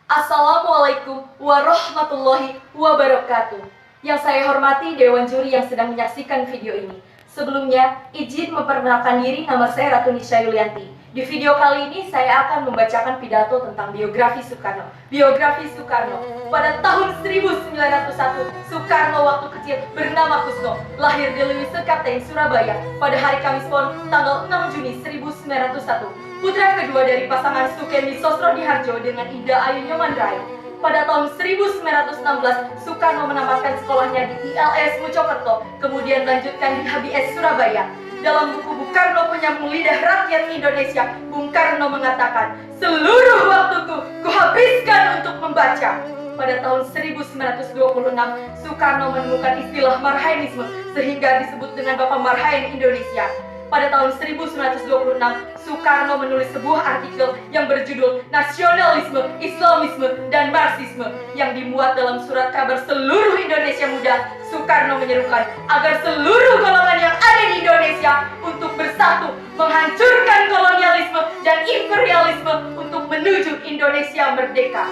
Assalamualaikum warahmatullahi wabarakatuh. Yang saya hormati Dewan Juri yang sedang menyaksikan video ini. Sebelumnya, izin memperkenalkan diri, nama saya Ratu Nisha Yulianti. Di video kali ini saya akan membacakan pidato tentang biografi Soekarno. Biografi Soekarno. Pada tahun 1901, Soekarno waktu kecil bernama Kusno, lahir di Leuwi Sekapten, Surabaya pada hari Kamis Pon, tanggal 6 Juni 1901. Putra kedua dari pasangan Sukemi Sosrodihardjo dengan Ida Ayu Nyomandrai. Pada tahun 1916, Soekarno menamatkan sekolahnya di ILS Mojokerto, kemudian melanjutkan di HBS Surabaya. Dalam buku Bung Karno Penyambung Lidah Rakyat Indonesia, Bung Karno mengatakan, "Seluruh waktuku kuhabiskan untuk membaca." Pada tahun 1926, Soekarno menemukan istilah Marhainisme sehingga disebut dengan Bapak Marhain Indonesia. Pada tahun 1926, Soekarno menulis sebuah artikel yang berjudul Nasionalisme, Islamisme, dan Marxisme yang dimuat dalam surat kabar seluruh Indonesia Muda. Soekarno menyerukan agar seluruh golongan yang ada di Indonesia untuk bersatu menghancurkan kolonialisme dan imperialisme untuk menuju Indonesia merdeka.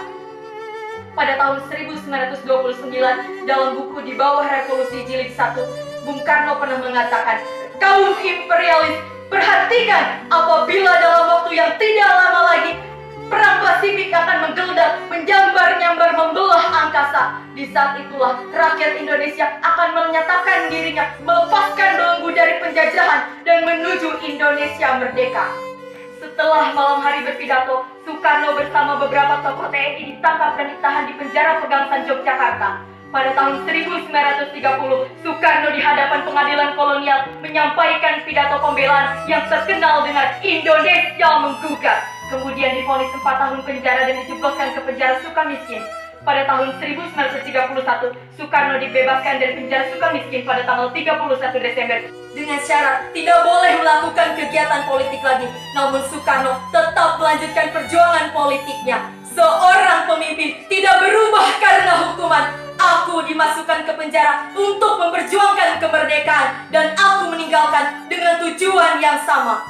Pada tahun 1929, dalam buku Di Bawah Revolusi Jilid 1, Bung Karno pernah mengatakan, "Kaum imperialis, perhatikan apabila dalam waktu yang tidak lama lagi perang Pasifik akan menggeledak, menjambar-nyambar, membelah angkasa. Di saat itulah rakyat Indonesia akan menyatakan dirinya melepaskan belenggu dari penjajahan dan menuju Indonesia merdeka." Setelah malam hari berpidato, Soekarno bersama beberapa tokoh TNI ditangkap dan ditahan di penjara Pegangsaan Yogyakarta. Pada tahun 1930, Soekarno di hadapan pengadilan kolonial menyampaikan pidato pembelaan yang terkenal dengan Indonesia Menggugat. Kemudian divonis 4 tahun penjara dan dijebloskan ke penjara Sukamiskin. Pada tahun 1931, Soekarno dibebaskan dari penjara Sukamiskin pada tanggal 31 Desember dengan syarat tidak boleh melakukan kegiatan politik lagi. Namun Soekarno tetap melanjutkan perjuangan politiknya. Seorang pemimpin tidak berubah karena hukuman. Aku dimasukkan ke penjara untuk memperjuangkan kemerdekaan dan aku meninggalkan dengan tujuan yang sama.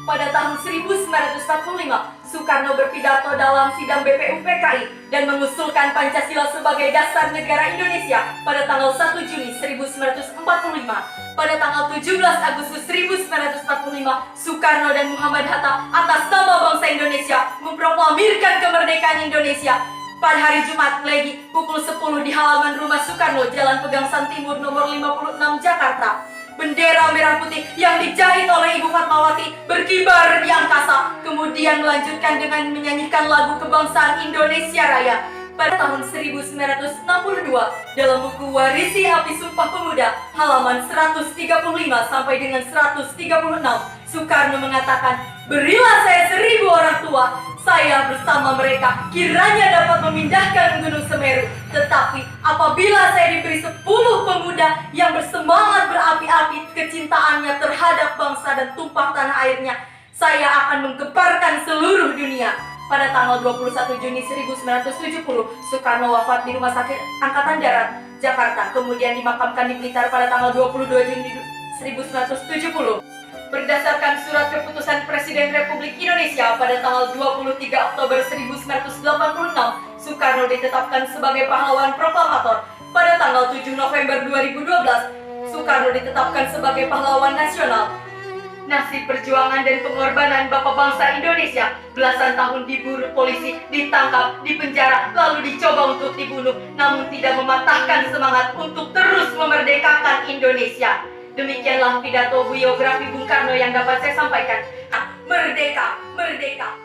Pada tahun 1945, Soekarno berpidato dalam sidang BPUPKI dan mengusulkan Pancasila sebagai dasar negara Indonesia pada tanggal 1 Juni 1945. Pada tanggal 17 Agustus 1945, Soekarno dan Muhammad Hatta atas nama bangsa Indonesia memproklamirkan kemerdekaan Indonesia. Pada hari Jumat Legi pukul 10 di halaman rumah Soekarno, Jalan Pegangsaan Timur nomor 56 Jakarta. Bendera merah putih yang dijahit oleh Ibu Fatmawati berkibar di angkasa, kemudian melanjutkan dengan menyanyikan lagu kebangsaan Indonesia Raya. Pada tahun 1962, dalam buku Warisi Api Sumpah Pemuda, halaman 135 sampai dengan 136, Soekarno mengatakan, "Berilah saya 1000 orang tua, saya bersama mereka kiranya dapat memindahkan Gunung Semeru. Tetapi apabila saya diberi 10 pemuda yang bersemangat berapi-api kecintaannya terhadap bangsa dan tumpah tanah airnya, saya akan menggemparkan seluruh dunia." Pada tanggal 21 Juni 1970, Soekarno wafat di Rumah Sakit Angkatan Darat, Jakarta, kemudian dimakamkan di Blitar pada tanggal 22 Juni 1970. Berdasarkan surat keputusan Presiden Republik Indonesia pada tanggal 23 Oktober 1986, Soekarno ditetapkan sebagai pahlawan proklamator. Pada tanggal 7 November 2012, Soekarno ditetapkan sebagai pahlawan nasional. Nasib perjuangan dan pengorbanan Bapak bangsa Indonesia, belasan tahun diburu polisi, ditangkap, dipenjara, lalu dicoba untuk dibunuh, namun tidak mematahkan semangat untuk terus memerdekakan Indonesia. Demikianlah pidato biografi Bung Karno yang dapat saya sampaikan. Merdeka, merdeka.